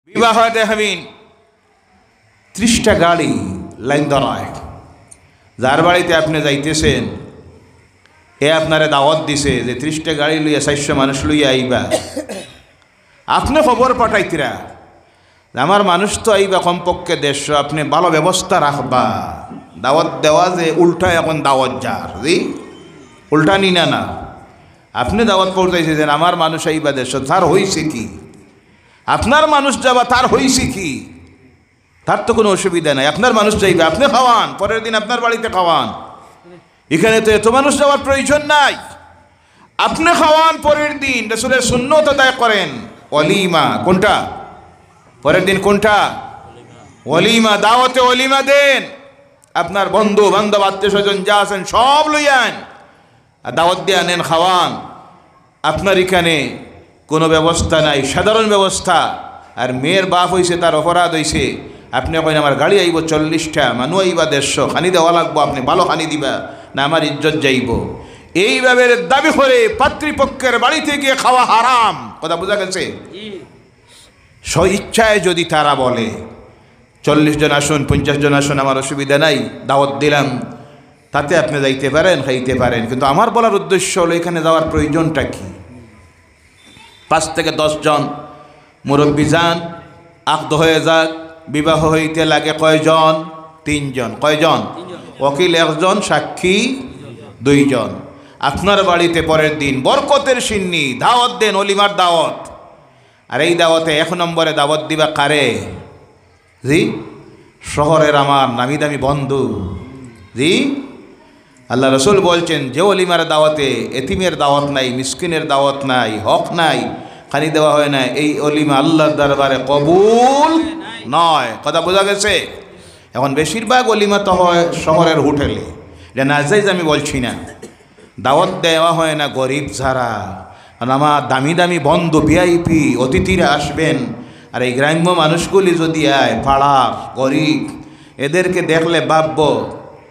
বিবাহ দেখাবিন 30টা গাড়ি লাইন ধরায়, যার বাড়িতে আপনি যাইতেছেন এ আপনারে দাওয়াত দিছে যে 30টা গাড়ি লইয়া 400 মানুষ লইয়া আইবা। আপনি খবর পাঠাইতিরা আমার মানুষ তো আইবা কমপক্ষে 150, আপনি ভালো ব্যবস্থা রাখবা। দাওয়াত দেওয়া যে উল্টা এখন দাওয়াত যার জি উল্টা নিনা না, আপনি দাওয়াত পৌঁছাইছেন আমার মানুষ আইবা 150, তার হইছে কি? আপনার মানুষ যাবা তার হইছে কি? তার তো কোনো অসুবিধা নাই, আপনার মানুষ যাইবে, আপনি খাওয়ান, পরের দিন আপনার বাড়িতে খাওয়ান। এখানে তো এত মানুষ যাওয়ার প্রয়োজন নাই, আপনি খাওয়ান, পরের দিন রাসূলের সুন্নত আদায় করেন। ওলিমা কোনটা? পরের দিন কোনটা? ওলিমা। দাওয়াতে ওলিমা দেন, আপনার বন্ধু বান্ধব আত্মীয় স্বজন যা আছেন সব লইয়ান, আর দাওয়াত দিয়ে আনেন, খাওয়ান। আপনার এখানে কোনো ব্যবস্থা নাই, সাধারণ ব্যবস্থা। আর মেয়ের বাপ হইছে, তার অপরাধ হইছে, আপনি কইন আমার গাড়ি আইব 40টা, মানুষ আইবা 150, খানি দেওয়া লাগবো, আপনি ভালো খানি দিবা না আমার ইজ্জত যাইব। এইভাবে দাবি করে পাত্রীপক্ষের বাড়িতে গিয়ে খাওয়া হারাম। কথা বোঝা গেছে? স্ব ইচ্ছায় যদি তারা বলে 40 জন আসুন, 50 জন আসুন, আমার অসুবিধা নাই, দাওয়াত দিলাম, তাতে আপনি যাইতে পারেন, খাইতে পারেন। কিন্তু আমার বলার উদ্দেশ্য হলো এখানে যাওয়ার প্রয়োজনটা কি? 5 থেকে 10 জন মুরব্বী যান, আকদ হয়ে যাক। বিবাহ হইতে লাগে কয়জন? 3 জন। কয়জন? ওকিল 1 জন, সাক্ষী 2 জন। আপনার বাড়িতে পরের দিন বরকতের সিন্নি দাওয়াত দেন, অলিমার দাওয়াত। আর এই দাওয়াতে 1 নম্বরে দাওয়াত দিবা কারে? জি শহরের আমার নামি দামি বন্ধু। জি আল্লাহ রসুল বলছেন যে অলিমার দাওয়াতে এতিমের দাওয়াত নাই, মিসকিনের দাওয়াত নাই, হক নাই, খানি দেওয়া হয় না, এই অলিমা আল্লাহর দরবারে কবুল নয়। কথা বোঝা গেছে? এখন বেশিরভাগ অলিমা তো হয় শহরের হোটেলে, এটা না যাইজ আমি বলছি না, দাওয়াত দেওয়া হয় না গরিব যারা। আর আমার দামি দামি বন্ধু ভিআইপি অতিথিরা আসবেন, আর এই গ্রাম্য মানুষগুলি যদি আয়, পাড়া গরিব, এদেরকে দেখলে ভাবব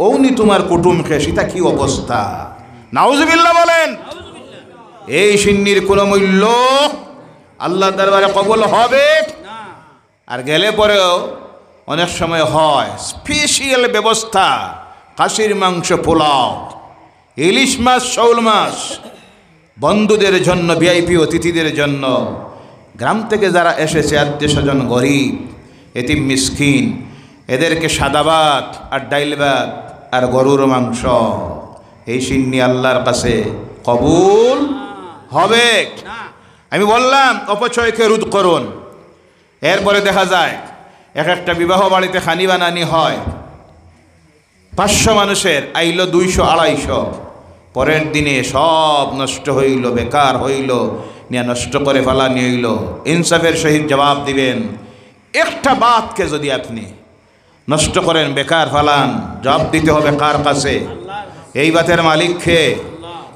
ওনি তোমার কুটুম খেয়ে, সেটা কি অবস্থা? নাউজুবিল্লাহ বলেন। এই সিন্নির কোনো মূল্য আল্লাহর দরবারে কবুল হবে? আর গেলে পরেও অনেক সময় হয় স্পেশাল ব্যবস্থা, খাসির মাংস, পোলাও, ইলিশ মাছ, শৌল মাছ, বন্ধুদের জন্য, ভিআইপি অতিথিদের জন্য। গ্রাম থেকে যারা এসেছে, আত্মীয় স্বজন, গরিব, এতিম, মিসকিন, এদেরকে সাদা ভাত আর ডাইল ভাত আর গরুর মাংস, এই সিন্নি আল্লাহর কাছে কবুল হবে। আমি বললাম অপচয়কে রোধ করুন। এরপরে দেখা যায় একটা বিবাহ বাড়িতে খানি বানানি হয়, 500 মানুষের, আইল 200-250, পরের দিনে সব নষ্ট হইল, বেকার হইল, নিয়ে নষ্ট করে ফেলানি হইল। ইনসাফের সহিত জবাব দিবেন। একটা বাতকে যদি আপনি নষ্ট করেন, বেকার ফেলান, জবাব দিতে হবে কার কাছে? এই বাতের মালিক কে?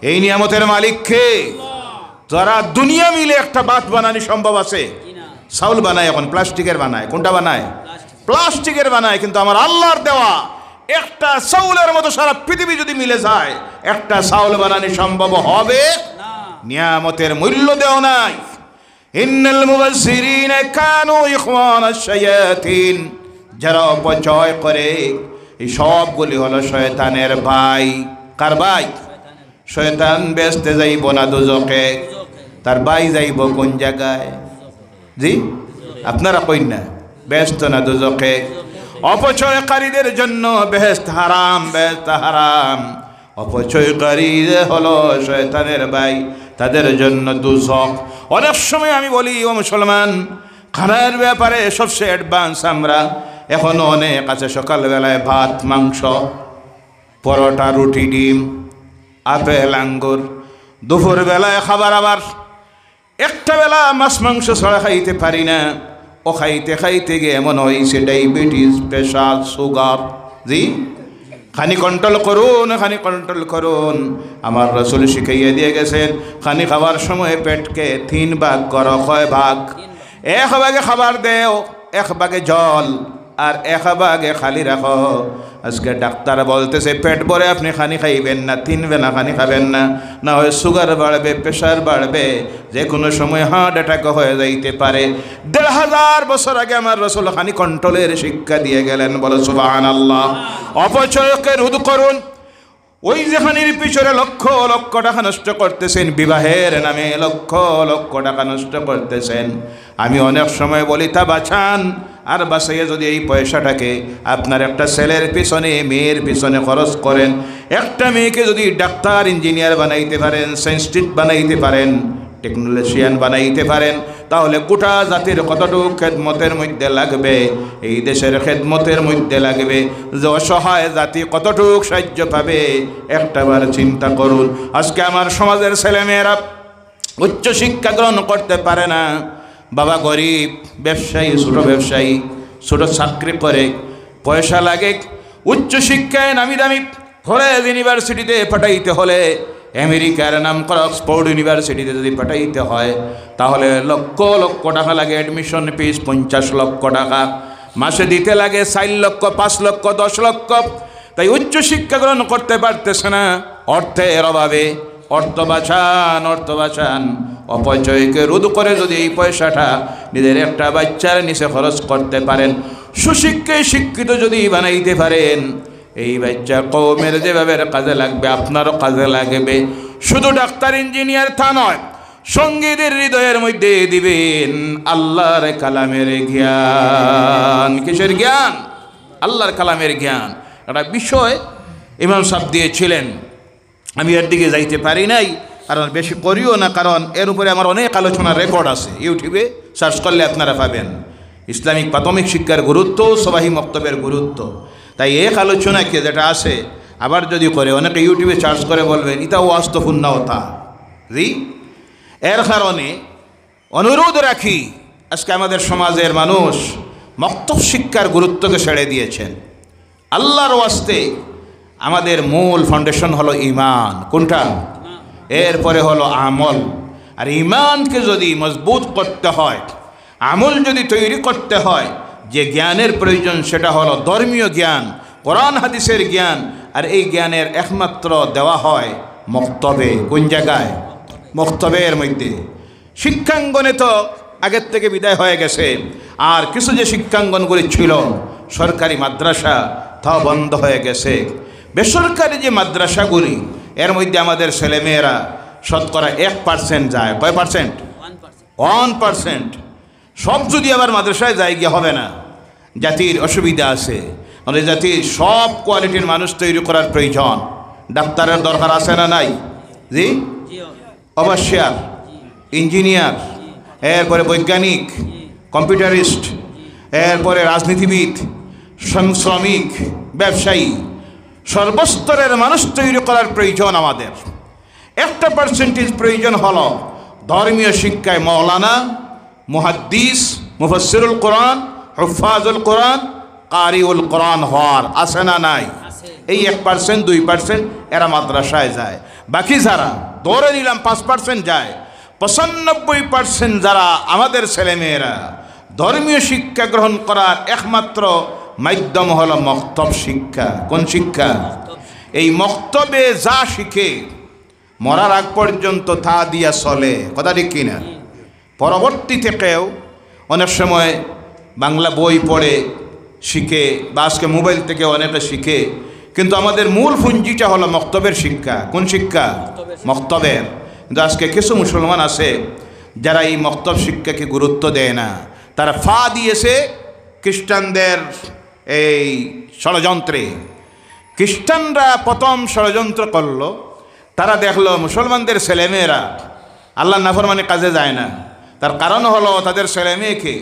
এই নিয়ামতের মালিক কে? যারা দুনিয়া মিলে একটা বাত বানানি সম্ভব আছে? চাউল বানায়, এখন প্লাস্টিকের বানায়। কোনটা বানায়? প্লাস্টিকের বানায়। কিন্তু আমার আল্লাহর দেওয়া একটা চাউলের মতো সারা পৃথিবী যদি মিলে যায়, একটা চাউল বানানি সম্ভব হবে? নিয়ামতের মূল্য দেও নাই। ইন্নাল মুবাজ্জিরিনা কানু ইখওয়ানাশ শায়াতিন, যারা অপচয় করে, এই সবগুলি হলো শয়তানের ভাই। কার ভাই? শয়তান বেচতে যাইব না দুজকে, তার ভাই যাইব কোন জায়গায়? জি আপনারা কইন না, ব্যস্ত না দুজকে। অপচয়কারীদের জন্য বেহেশত হারাম, বেহেশত হারাম। অপচয়কারী হলো শয়তানের ভাই, তাদের জন্য দুজক। অনেক সময় আমি বলি, ও মুসলমান, খানার ব্যাপারে সবচেয়ে অ্যাডভান্স আমরা। এখনো অনেক আছে সকালবেলায় ভাত, মাংস, পরোটা, রুটি, ডিম, আপেল, আঙ্গুর। দুপুর বেলায় খাবার আবার একটা বেলা মাছ মাংস ছাড়া খাইতে পারি না। ও খাইতে খাইতে গিয়ে এমন হয়েছে ডায়াবেটিস, প্রেশার, সুগার। জি খানি কন্ট্রোল করুন, খানি কন্ট্রোল করুন। আমার রাসূল শিখাইয়া দিয়ে গেছেন, খানি খাবার সময় পেটকে 3 ভাগ করো। কয় ভাগ? 1 ভাগে খাবার দেও, 1 ভাগে জল, আর 1 খালি রাখো। আজকে ডাক্তার বলতেছে পেট ভরে আপনি খানি খাইবেন না, 3 বেলা খানি খাবেন না, না হয় সুগার বাড়বে, প্রেশার বাড়বে, যে কোনো সময় হার্ট অ্যাটাক হয়ে যাইতে পারে। 1500 বছর আগে আমার রাসূল খানি কন্ট্রোলের শিক্ষা দিয়ে গেলেন, বলো সুবহানাল্লাহ। অপচয়কে রোধ করুন। ওই যেখানের পিছনে লক্ষ লক্ষ টাকা নষ্ট করতেছেন, বিবাহের নামে লক্ষ লক্ষ টাকা নষ্ট করতেছেন, আমি অনেক সময় বলি তা বাঁচান। আর বাঁচাইয়ে যদি এই পয়সাটাকে আপনার একটা ছেলের পিছনে, মেয়ের পিছনে খরচ করেন, একটা মেয়েকে যদি ডাক্তার ইঞ্জিনিয়ার বানাইতে পারেন, সায়েন্টিস্ট বানাইতে পারেন, টেকনোলজিয়ান বানাইতে পারেন, তাহলে গোটা জাতির কতটুকু খেদমতের মধ্যে লাগবে, এই দেশের খেদমতের মধ্যে লাগবে, যে অসহায় জাতি কতটুকু সাহায্য পাবে একটাবার চিন্তা করুন। আজকে আমার সমাজের ছেলেমেয়েরা উচ্চ শিক্ষা গ্রহণ করতে পারে না। বাবা গরিব, ব্যবসায়ী, ছোটো ব্যবসায়ী, ছোটো চাকরি করে, পয়সা লাগে। উচ্চ শিক্ষায় নামি দামি কলেজ ইউনিভার্সিটিতে পাঠাইতে হলে, আমেরিকার নাম করা অক্সফোর্ড ইউনিভার্সিটিতে যদি পাঠাইতে হয়, তাহলে লক্ষ লক্ষ টাকা লাগে। অ্যাডমিশন ফিস 50 লক্ষ টাকা, মাসে দিতে লাগে 4 লক্ষ, 5 লক্ষ, 10 লক্ষ। তাই উচ্চ শিক্ষা গ্রহণ করতে পারতেছে না অর্থের অভাবে। অর্থ বাঁচান, অর্থ বাঁচান। অপচয়কে রোধ করে যদি এই পয়সাটা নিজের একটা বাচ্চার নিচে খরচ করতে পারেন, সুশিক্ষায় শিক্ষিত যদি বানাইতে পারেন, এই বাচ্চা কওমের যেভাবে কাজে লাগবে আপনারও কাজে লাগবে। শুধু ডাক্তার ইঞ্জিনিয়ার তা নয়, সঙ্গীদের হৃদয়ের মধ্যে দিবেন আল্লাহর কালামের জ্ঞান। কিসের জ্ঞান? আল্লাহর কালামের জ্ঞান। একটা বিষয় ইমাম সাহেব দিয়েছিলেন, আমি এর দিকে যাইতে পারি নাই, কারণ বেশি করিও না, কারণ এর উপরে আমার অনেক আলোচনার রেকর্ড আছে, ইউটিউবে সার্চ করলে আপনারা পাবেন। ইসলামিক প্রাথমিক শিক্ষার গুরুত্ব, সবাহি মক্তবের গুরুত্ব। তাই এক আলোচনাকে যেটা আছে আবার যদি করে, অনেকে ইউটিউবে সার্চ করে বলবেন ইতা ওয়াস্তফুন্না হতা জি। এর কারণে অনুরোধ রাখি, আজকে আমাদের সমাজের মানুষ মক্তব শিক্ষার গুরুত্বকে ছেড়ে দিয়েছেন। আল্লাহর ওয়াস্তে আমাদের মূল ফাউন্ডেশন হলো ঈমান। কোনটা? এরপরে হলো আমল। আর ঈমানকে যদি মজবুত করতে হয়, আমল যদি তৈরি করতে হয়, যে জ্ঞানের প্রয়োজন সেটা হলো ধর্মীয় জ্ঞান, কোরআন হাদিসের জ্ঞান। আর এই জ্ঞানের একমাত্র দেওয়া হয় মক্তবে। কোন জায়গায়? মক্তবের মধ্যে। শিক্ষাঙ্গনে তো আগের থেকে বিদায় হয়ে গেছে, আর কিছু যে শিক্ষাঙ্গনগুলি ছিল সরকারি মাদ্রাসা, তাও বন্ধ হয়ে গেছে। বেসরকারি যে মাদ্রাসাগুলি, এর মধ্যে আমাদের ছেলেমেয়েরা শতকরা 1% যায়। কয় পার্সেন্ট? 1%। সব যদি আবার মাদ্রাসায় যায় গিয়ে হবে না, জাতির অসুবিধা আছে। আমাদের জাতির সব কোয়ালিটির মানুষ তৈরি করার প্রয়োজন। ডাক্তারের দরকার আছে না নাই? জি, অবশ্যই। ইঞ্জিনিয়ার, এরপরে বৈজ্ঞানিক, কম্পিউটারিস্ট, এরপরে রাজনীতিবিদ, শ্রমিক, ব্যবসায়ী, সর্বস্তরের মানুষ তৈরি করার প্রয়োজন আমাদের। একটা পার্সেন্টেজ প্রয়োজন হলো ধর্মীয় শিক্ষায় মৌলানা, মুহাদ্দিস, মুফাসসিরুল কোরআন, হুফাজুল কোরআন, কারিউল কোরআন হওয়ার আছে না নাই? এই 1%, 2% এরা মাদ্রাসায় যায়। বাকি যারা ধরে নিলাম 5% যায়, 95% যারা আমাদের ছেলেমেয়েরা ধর্মীয় শিক্ষা গ্রহণ করার একমাত্র মাধ্যম হলো মক্তব শিক্ষা। কোন শিক্ষা? এই মক্তবে যা শিখে মরার আগ পর্যন্ত তা দিয়া চলে। কথা ঠিক কিনা? পরবর্তী থেকেও অনেক সময় বাংলা বই পড়ে শিখে, বা আজকে মোবাইল থেকে অনেকে শিখে, কিন্তু আমাদের মূল পুঁজিটা হলো মক্তবের শিক্ষা। কোন শিক্ষা? মক্তবের। কিন্তু আজকে কিছু মুসলমান আছে যারা এই মক্তব শিক্ষাকে গুরুত্ব দেয় না। তারা ফা দিয়েছে খ্রিস্টানদের এই ষড়যন্ত্রে। খ্রিস্টানরা প্রথম ষড়যন্ত্র করলো, তারা দেখলো মুসলমানদের ছেলেমেয়েরা আল্লাহর নাফরমানি কাজে যায় না। তার কারণ হলো তাদের ছেলেমেয়েকে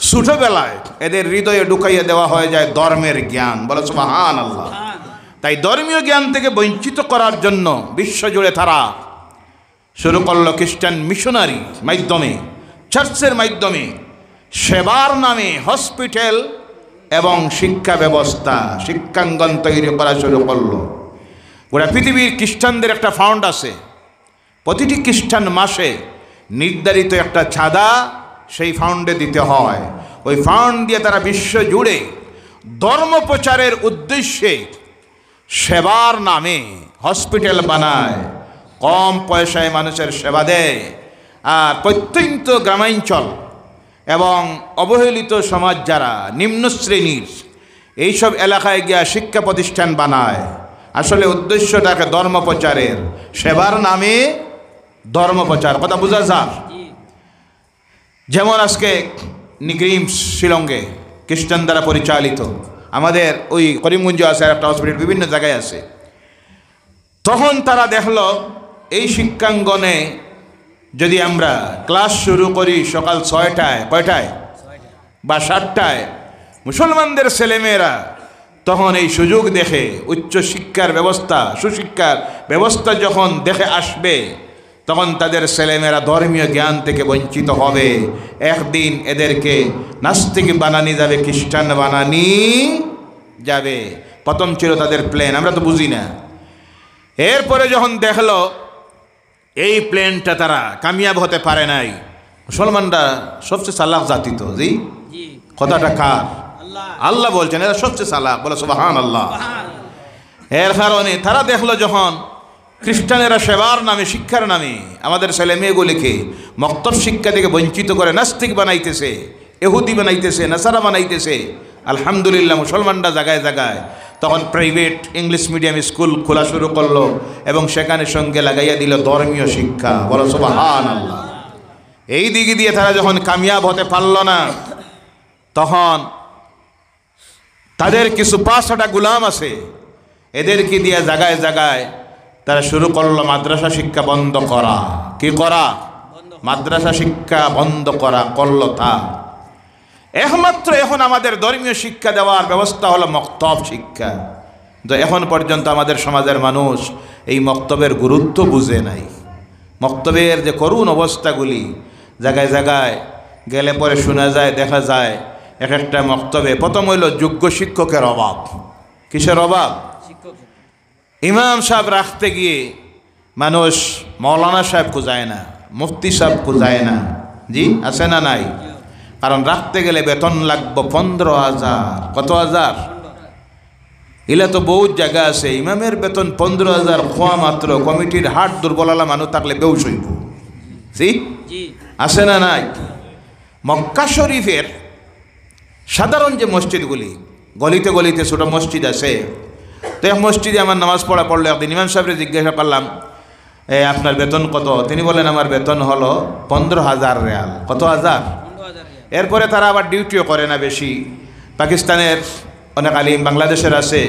ছোটবেলায় এদের হৃদয়ে ঢুকাইয়ে দেওয়া হয়ে যায় ধর্মের জ্ঞান। বলো সুবহানাল্লাহ। তাই ধর্মীয় জ্ঞান থেকে বঞ্চিত করার জন্য বিশ্বজুড়ে তারা শুরু করলো খ্রিস্টান মিশনারি মাধ্যমে, চার্চের মাধ্যমে সেবার নামে হসপিটাল এবং শিক্ষা ব্যবস্থা, শিক্ষাঙ্গন তৈরি করা শুরু করলো। গোটা পৃথিবীর খ্রিস্টানদের একটা ফান্ড আছে, প্রতিটি খ্রিস্টান মাসে নির্ধারিত একটা চাঁদা সেই ফান্ডে দিতে হয়। ওই ফান্ড দিয়ে তারা বিশ্ব জুড়ে ধর্ম প্রচারের উদ্দেশ্যে সেবার নামে হসপিটাল বানায়, কম পয়সায় মানুষের সেবা দেয়, আর প্রত্যন্ত গ্রামাঞ্চল এবং অবহেলিত সমাজ যারা নিম্ন শ্রেণীর এইসব এলাকায় গিয়া শিক্ষা প্রতিষ্ঠান বানায়। আসলে উদ্দেশ্যটাকে ধর্ম প্রচারের, সেবার নামে ধর্ম প্রচার। কথা বোঝা যায়? যেমন আজকে নিগ্রিমস শিলংয়ে খ্রিস্টান দ্বারা পরিচালিত, আমাদের ওই করিমগঞ্জ আছে একটা হসপিটাল, বিভিন্ন জায়গায় আছে। তখন তারা দেখলো এই শিক্ষাঙ্গনে যদি আমরা ক্লাস শুরু করি সকাল 6টায়, কয়টায় বা 7টায়, মুসলমানদের ছেলেমেয়েরা তখন এই সুযোগ দেখে উচ্চ শিক্ষার ব্যবস্থা, সুশিক্ষার ব্যবস্থা যখন দেখে আসবে, তখন তাদের ছেলেমেয়েরা ধর্মীয় জ্ঞান থেকে বঞ্চিত হবে। একদিন এদেরকে নাস্তিক বানানি যাবে, খ্রিস্টান বানানি যাবে। প্রথম ছিল তাদের প্ল্যান, আমরা তো বুঝি না। এরপরে যখন দেখলো এই প্ল্যানটা তারা কামিয়াব হতে পারে নাই, মুসলমানরা সবচেয়ে চালাক জাতি তো, জি কথাটা কার? আল্লাহ বলছেন এরা সবচেয়ে চালাক, বলে সুবহানাল্লাহ। এর কারণে তারা দেখলো যখন খ্রিস্টানেরা সেবার নামে, শিক্ষার নামে আমাদের ছেলে মেয়েগুলিকে মক্তব শিক্ষা থেকে বঞ্চিত করে নাস্তিক বানাইতেছে, ইহুদি বানাইতেছে, নাসারা বানাইতেছে। আলহামদুলিল্লাহ মুসলমানরা জায়গায় জায়গায় তখন প্রাইভেট ইংলিশ মিডিয়াম স্কুল খোলা শুরু করলো এবং সেখানে সঙ্গে লাগাইয়া দিল ধর্মীয় শিক্ষা। বলো সুবহানাল্লাহ। এই দিকে দিয়ে তারা যখন কামিয়াব হতে পারল না, তখন তাদের কিছু 5-6টা গুলাম আছে, এদেরকে দিয়ে জায়গায় জায়গায় তারা শুরু করলো মাদ্রাসা শিক্ষা বন্ধ করা। কি করা? মাদ্রাসা শিক্ষা বন্ধ করা করলো তা। একমাত্র এখন আমাদের ধর্মীয় শিক্ষা দেওয়ার ব্যবস্থা হলো মক্তব শিক্ষা। তো এখন পর্যন্ত আমাদের সমাজের মানুষ এই মক্তবের গুরুত্ব বুঝে নাই। মক্তবের যে করুণ অবস্থাগুলি জায়গায় জায়গায় গেলে পরে শোনা যায়, দেখা যায় এক একটা মক্তবে প্রথম হইল যোগ্য শিক্ষকের অভাব। কিসের অভাব? ইমাম সাহেব রাখতে গিয়ে মানুষ মৌলানা সাহেব খুঁজায় না, মুফতি সাহেব খুঁজায় না। জি আছে না নাই? কারণ রাখতে গেলে বেতন লাগবে 15,000। কত হাজার? এলে তো বহুত জায়গা আছে ইমামের বেতন 15,000 খোয়া মাত্র। কমিটির হাট দুর্বলালা মানুষ থাকলে বেউস হইব। জি আছে না নাই? মক্কা শরীফের সাধারণ যে মসজিদগুলি, গলিতে গলিতে ছোটো মসজিদ আছে, তো এক মসজিদে আমার নামাজ পড়লে একদিন ইমাম সাহেবরে জিজ্ঞাসা করলাম, আপনার বেতন কত? তিনি বলেন আমার বেতন হলো 15,000 রিয়াল। কত হাজার? এরপরে তারা আবার ডিউটিও করে না বেশি। পাকিস্তানের অনেক আলিম, বাংলাদেশের আছে,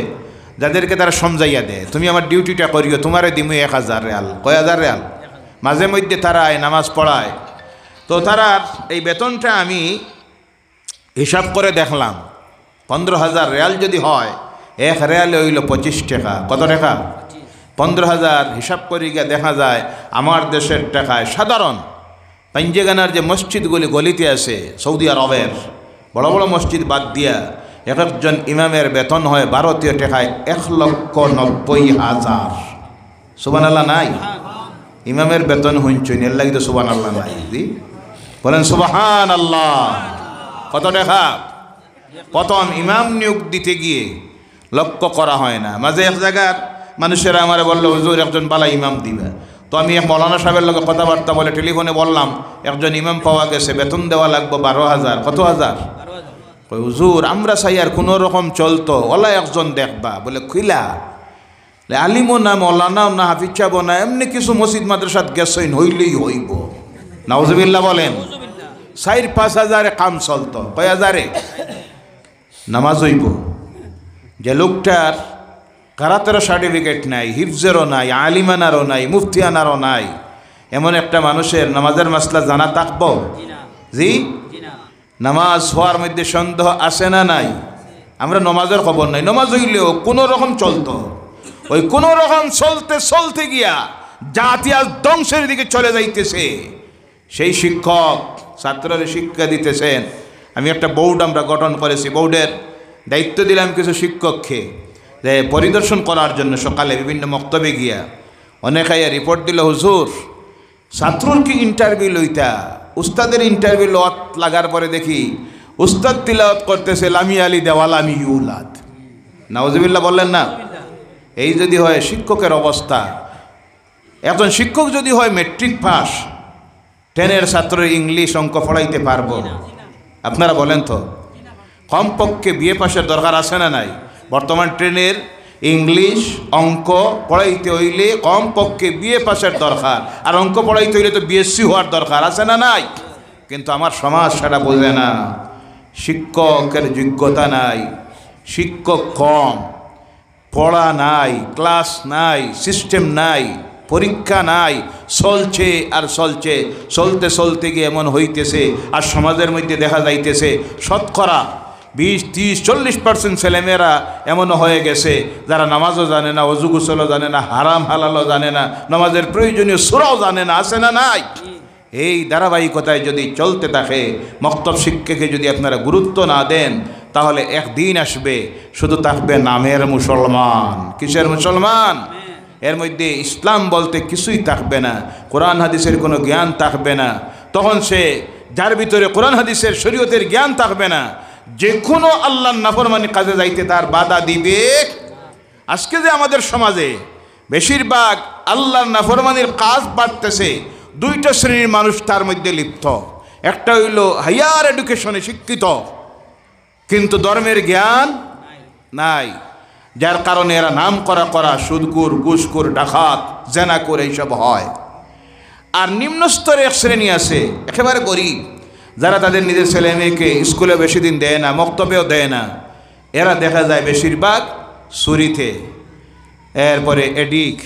যাদেরকে তারা সমঝাইয়া দেয় তুমি আমার ডিউটিটা করিও, তোমারে দিমু 1,000 রিয়াল। কয় হাজার রিয়াল? মাঝে মধ্যে তারা নামাজ পড়ায়। তো তারা এই বেতনটা আমি হিসাব করে দেখলাম 15,000 রিয়াল যদি হয়, 1 রিয়ালে হইল 25 টাকা। কত টাকা? 15,000 হিসাব করে গিয়ে দেখা যায় আমার দেশের টাকায় সাধারণ পাঞ্জেগানার যে মসজিদগুলি গলিতে আছে সৌদি আরবের বড় বড় মসজিদ বাদ দিয়া এক একজন ইমামের বেতন হয় ভারতীয় টাকায় 1,90,000। সুবহানাল্লাহ নাই? ইমামের বেতন হুঁচুন এর লাগি তো সুবহানাল্লাহ নাই। জি বলেন সুবহানাল্লাহ। কত টাকা? প্রথম ইমাম নিয়োগ দিতে গিয়ে লক্ষ্য করা হয় না। মাঝে এক জায়গার মানুষেরা আমার বললো হুজুর একজন বালা ইমাম দিবে। তো আমি এক মৌলানা সাহেবের লোকে কথাবার্তা বলে টেলিফোনে বললাম একজন ইমাম পাওয়া গেছে, বেতন দেওয়া লাগবে 12,000। কত হাজার? হুজুর আমরা চাই আর কোনো রকম চলতো, ওলা একজন দেখবা। বলে খুইলা আলিমও না, মৌলানাও না, হাফিজ সাহেবও না, এমনি কিছু মসজিদ মাদ্রাসাত গেছেন, হইলেই হইব। নাউজুবিল্লাহ বলেন। 4-5 হাজারে কাম চলতো। কয় হাজারে নামাজ হইব? যে লোকটার কারাতেরও সার্টিফিকেট নাই, হিফজেরও নাই, আলিমানারও নাই, মুফতিয়ানারও নাই, এমন একটা মানুষের নামাজের মাসলা জানা থাকবো? জি নামাজ হওয়ার মধ্যে সন্দেহ আছে না নাই? আমরা নমাজের খবর নাই, নমাজ হইলেও কোনো রকম চলতো। ওই কোনো রকম চলতে চলতে গিয়া জাতি আজ ধ্বংসের দিকে চলে যাইতেছে। সেই শিক্ষক ছাত্রদের শিক্ষা দিতেছেন। আমি একটা বোর্ড আমরা গঠন করেছি, বোর্ডের দায়িত্ব দিলাম কিছু শিক্ষককে যে পরিদর্শন করার জন্য সকালে বিভিন্ন মক্তবে গিয়া। অনেকে রিপোর্ট দিল হুজুর ছাত্রর কি ইন্টারভিউ লইতা, উস্তাদের ইন্টারভিউ লত লাগার পরে দেখি উস্তাদ তিলাওয়াত করতেছে লামি আলি দেওয়ালামি ইউলাদ, নাউজুবিল্লাহ বললেন না? এই যদি হয় শিক্ষকের অবস্থা, একজন শিক্ষক যদি হয় মেট্রিক পাস, 10-এর ছাত্রের ইংলিশ অঙ্ক পড়াইতে পারবো? আপনারা বলেন তো। কমপক্ষে বিএ পাসের দরকার আছে না নাই? বর্তমান ট্রেনের ইংলিশ অঙ্ক পড়াইতে হইলে কমপক্ষে বিএ পাসের দরকার, আর অঙ্ক পড়াইতে হইলে তো বিএসসি হওয়ার দরকার আছে না নাই? কিন্তু আমার সমাজ সেটা বোঝে না। শিক্ষকের যোগ্যতা নাই, শিক্ষক কম, পড়া নাই, ক্লাস নাই, সিস্টেম নাই, পরীক্ষা নাই, চলছে আর চলছে। চলতে চলতে গিয়ে এমন হইতেছে, আর সমাজের মধ্যে দেখা যাইতেছে শতকরা 20-30-40% ছেলেমেয়েরা এমনও হয়ে গেছে যারা নামাজও জানে না, অজু গোসলও জানে না, হারাম হালালও জানে না, নামাজের প্রয়োজনীয় সূরাও জানে না, আছে না নাই? এই ধারাবাহিকতায় যদি চলতে থাকে, মক্তব শিক্ষাকে যদি আপনারা গুরুত্ব না দেন, তাহলে একদিন আসবে শুধু থাকবে নামের মুসলমান। কিসের মুসলমান? এর মধ্যে ইসলাম বলতে কিছুই থাকবে না, কোরআন হাদিসের কোনো জ্ঞান থাকবে না। তখন সে, যার ভিতরে কোরআন হাদিসের শরীয়তের জ্ঞান থাকবে না, যে কোনো আল্লাহর নাফরমানি কাজে যাইতে তার বাধা দিবে। আজকে যে আমাদের সমাজে বেশিরভাগ আল্লাহর নাফরমানির কাজ বাড়তেছে, দুইটা শ্রেণীর মানুষ তার মধ্যে লিপ্ত। একটা হইল হাইয়ার এডুকেশনে শিক্ষিত, কিন্তু ধর্মের জ্ঞান নাই, যার কারণে এরা নাম করা সুদকুর, ঘুষখোর, ডাকাত, জেনাকুর এইসব হয়। আর নিম্ন স্তরে এক শ্রেণী আছে একেবারে গরিব, যারা তাদের নিজের ছেলে মেয়েকে স্কুলে বেশি দিন দেয় না, মক্তবেও দেয় না। এরা দেখা যায় বেশিরভাগ চুরিতে, এরপরে এডিক,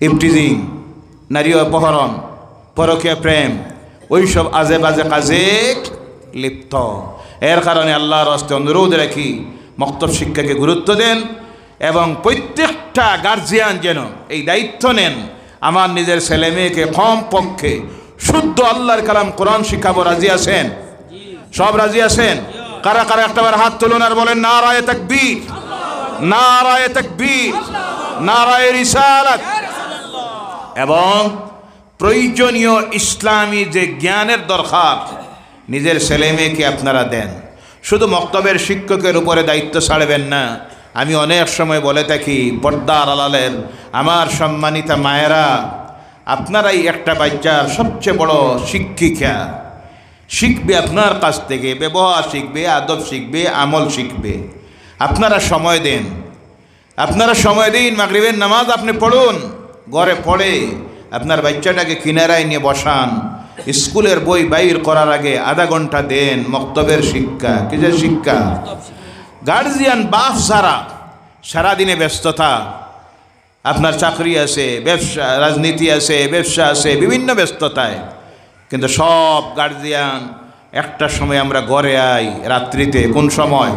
ইফটিজিং, নারী অপহরণ, পরকীয়া প্রেম, ওইসব আজে বাজে কাজে লিপ্ত। এর কারণে আল্লাহর হস্তে অনুরোধ রাখি, মক্তব শিক্ষাকে গুরুত্ব দেন, এবং প্রত্যেকটা গার্জিয়ান যেন এই দায়িত্ব নেন, আমার নিজের ছেলে মেয়েকে কমপক্ষে শুদ্ধ আল্লাহর কালাম কোরআন শিখাবো। রাজি আছেন? সব রাজি আছেন? কারা কারা একটাবার হাত তুলুন আর বলেন নারায়ে তাকবীর, নারায়ে তাকবীর, নারায়ে রিসালাত। এবং প্রয়োজনীয় ইসলামী যে জ্ঞানের দরকার নিজের ছেলে মেয়েকে আপনারা দেন। শুধু মক্তবের শিক্ষকের উপরে দায়িত্ব ছাড়বেন না। আমি অনেক সময় বলে থাকি, পর্দার আড়ালের আমার সম্মানিতা মায়েরা, আপনারাই একটা বাচ্চার সবচেয়ে বড় শিক্ষিকা। শিখবে আপনার কাছ থেকে, ব্যবহার শিখবে, আদব শিখবে, আমল শিখবে। আপনারা সময় দেন, আপনারা সময় দিন। মাগরিবের নামাজ আপনি পড়ুন, ঘরে পড়ে আপনার বাচ্চাটাকে কিনারায় নিয়ে বসান। স্কুলের বই বাইর করার আগে আধা ঘন্টা দেন মক্তবের শিক্ষা। কিসের শিক্ষা? গার্জিয়ান বাপ যারা সারাদিনে ব্যস্ততা, আপনার চাকরি আছে, ব্যবসা, রাজনীতি আছে, ব্যবসা আছে, বিভিন্ন ব্যস্ততায়, কিন্তু সব গার্জিয়ান একটা সময় আমরা ঘরে আই রাত্রিতে। কোন সময়?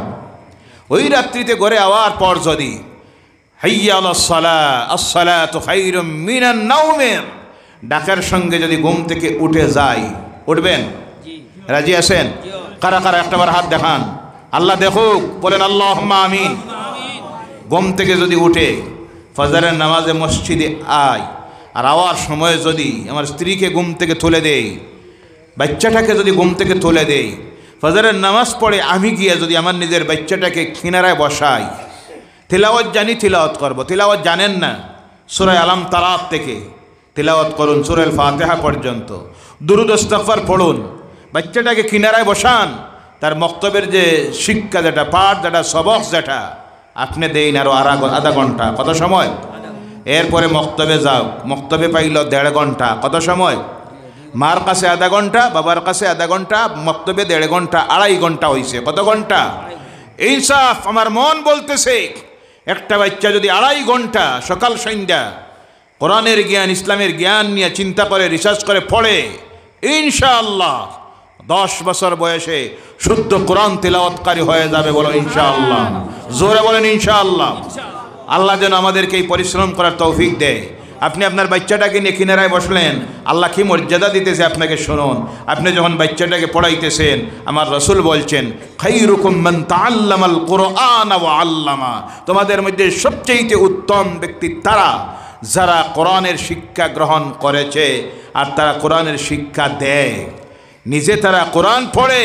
ওই রাত্রিতে ঘরে আওয়ার পর যদি হাইয়া আলাস সালাহ, আস-সালাতু খায়রুম মিনান নাওমের ডাকার সঙ্গে যদি ঘুম থেকে উঠে যায়, উঠবেন? রাজি আছেন? কারা কারা একটাবার হাত দেখান, আল্লাহ দেখুক, বলেন আল্লাহুম্মা আমিন। ঘুম থেকে যদি উঠে ফজরের নামাজে মসজিদে আয়, আর আওয়ার সময় যদি আমার স্ত্রীকে ঘুম থেকে তুলে দেই, বাচ্চাটাকে যদি ঘুম থেকে তুলে দেই, ফজরের নামাজ পড়ে আমি গিয়ে যদি আমার নিজের বাচ্চাটাকে কিনারায় বসাই, তিলাওয়াত জানি, তিলাওয়াত করবো। তিলাওয়াত জানেন না? সূরা আলাম তারাত থেকে তিলাওয়াত করুন, সূরা ফাতিহা পর্যন্ত দুরূদ ইস্তিগফার পড়ুন, বাচ্চাটাকে কিনারায় বসান। তার মক্তবের যে শিক্ষা, যেটা পাঠ, যেটা সবক, যেটা আপনি দেন আরও আধা ঘন্টা। কত সময়? এরপরে মক্তবে যাও, মক্তবে পাইল 1.5 ঘন্টা। কত সময়? মার কাছে আধা ঘন্টা, বাবার কাছে আধা ঘন্টা, মক্তবে 1.5 ঘন্টা, 2.5 ঘন্টা হয়েছে। কত ঘন্টা? ইনসাফ, আমার মন বলতেছে একটা বাচ্চা যদি 2.5 ঘন্টা সকাল সন্ধ্যা কোরআনের জ্ঞান, ইসলামের জ্ঞান নিয়ে চিন্তা করে, রিসার্চ করে পড়ে, ইনশাআল্লাহ 10 বছর বয়সে শুদ্ধ কোরআন তিলাওয়াতকারী হয়ে যাবে। বলো ইনশাআল্লাহ, জোরে বলেন ইনশাআল্লাহ। আল্লাহ যেন আমাদেরকে এই পরিশ্রম করার তৌফিক দেয়। আপনি আপনার বাচ্চাটাকে নিয়ে কিনারায় বসলেন, আল্লাহ কি মর্যাদা দিতেছে আপনাকে শুনুন। আপনি যখন বাচ্চাটাকে পড়াইতেছেন, আমার রাসূল বলছেন খায়রুকুম মান তাআল্লামাল কুরআন ওয়া আল্লামা, তোমাদের মধ্যে সবচেয়ে উত্তম ব্যক্তি তারা যারা কোরআনের শিক্ষা গ্রহণ করেছে আর তারা কোরআনের শিক্ষা দেয়। নিজে তারা কোরআন পড়ে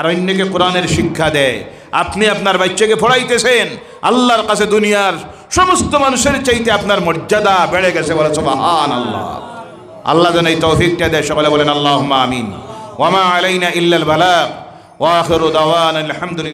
আর অন্যকে কোরআনের শিক্ষা দেয়। আপনি আপনার বাচ্চাকে পড়াইতেছেন, আল্লাহর কাছে দুনিয়ার সমস্ত মানুষের চাইতে আপনার মর্যাদা বেড়ে গেছে। বলে সুবহানাল্লাহ। আল্লাহ যেন এই তৌফিকটা দেয়। সকলে বলেন আল্লাহুম্মা আমিন। ওয়া মা আলাইনা ইল্লাল বালাগ ওয়া আখিরু দাওয়ানা আলহামদুলিল্লাহ।